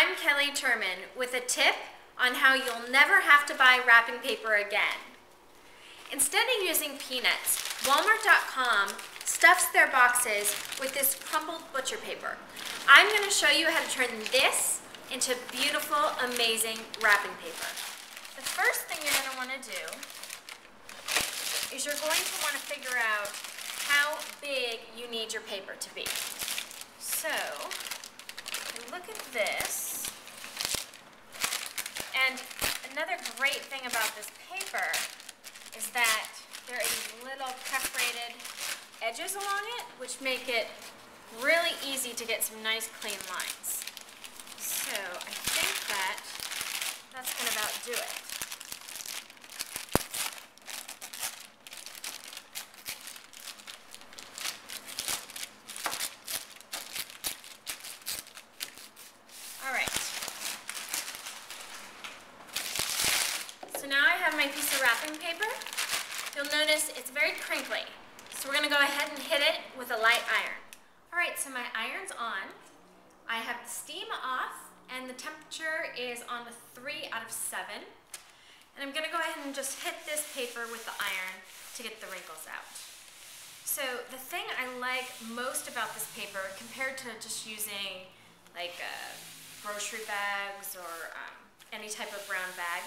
I'm Kelly Turman with a tip on how you'll never have to buy wrapping paper again. Instead of using peanuts, Wal-Mart.com stuffs their boxes with this crumpled butcher paper. I'm going to show you how to turn this into beautiful, amazing wrapping paper. The first thing you're going to want to do is you're going to want to figure out how big you need your paper to be. So, look at this. And another great thing about this paper is that there are these little perforated edges along it, which make it really easy to get some nice clean lines. So I think that's going to about do it. So now I have my piece of wrapping paper. You'll notice it's very crinkly. So we're going to go ahead and hit it with a light iron. Alright, so my iron's on. I have the steam off and the temperature is on a 3 out of 7. And I'm going to go ahead and just hit this paper with the iron to get the wrinkles out. So the thing I like most about this paper compared to just using like grocery bags or any type of brown bag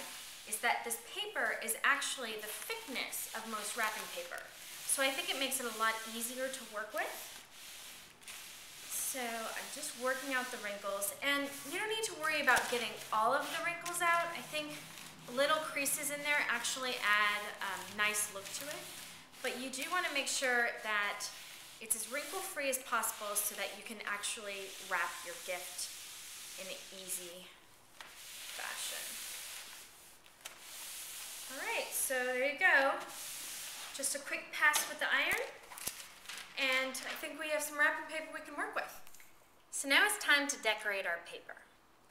is that this paper is actually the thickness of most wrapping paper. So I think it makes it a lot easier to work with. So I'm just working out the wrinkles, and you don't need to worry about getting all of the wrinkles out. I think little creases in there actually add a nice look to it. But you do want to make sure that it's as wrinkle-free as possible so that you can actually wrap your gift in an easy fashion. Alright, so there you go. Just a quick pass with the iron, and I think we have some wrapping paper we can work with. So now it's time to decorate our paper.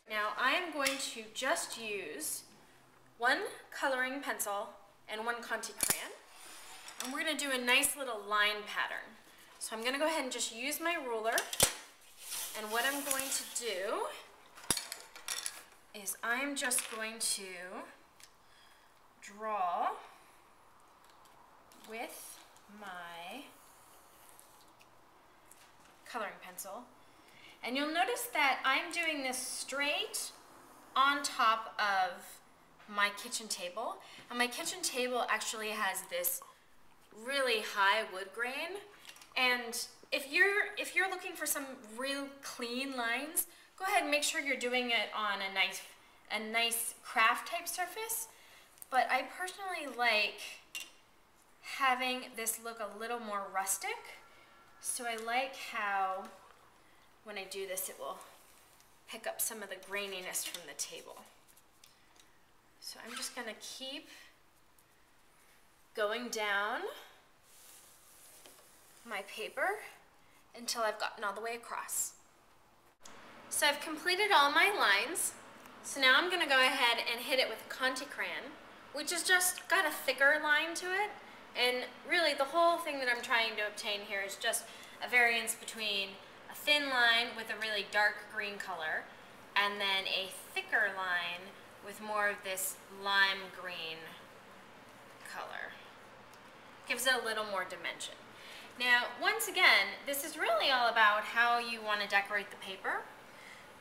Now I am going to just use one coloring pencil and one Conte crayon, and we're going to do a nice little line pattern. So I'm going to go ahead and just use my ruler, and what I'm going to do is I'm just going to draw with my coloring pencil, and you'll notice that I'm doing this straight on top of my kitchen table, and my kitchen table actually has this really high wood grain, and if you're looking for some real clean lines, go ahead and make sure you're doing it on a nice craft type surface. But I personally like having this look a little more rustic, so I like how when I do this it will pick up some of the graininess from the table. So I'm just going to keep going down my paper until I've gotten all the way across. So I've completed all my lines, so now I'm going to go ahead and hit it with a Conte crayon, which has just got a thicker line to it. And really the whole thing that I'm trying to obtain here is just a variance between a thin line with a really dark green color and then a thicker line with more of this lime green color. Gives it a little more dimension. Now, once again, this is really all about how you want to decorate the paper.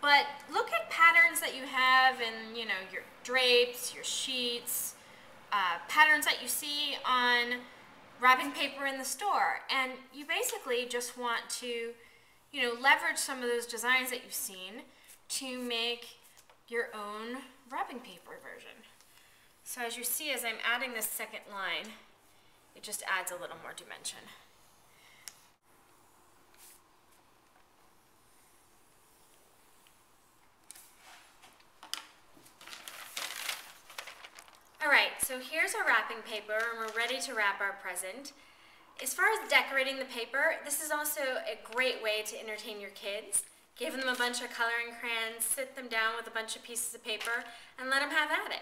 But look at patterns that you have in, your drapes, your sheets, patterns that you see on wrapping paper in the store, and you basically just want to leverage some of those designs that you've seen to make your own wrapping paper version. So as you see, as I'm adding this second line, it just adds a little more dimension. Alright, so here's our wrapping paper, and we're ready to wrap our present. As far as decorating the paper, this is also a great way to entertain your kids. Give them a bunch of coloring crayons, sit them down with a bunch of pieces of paper, and let them have at it.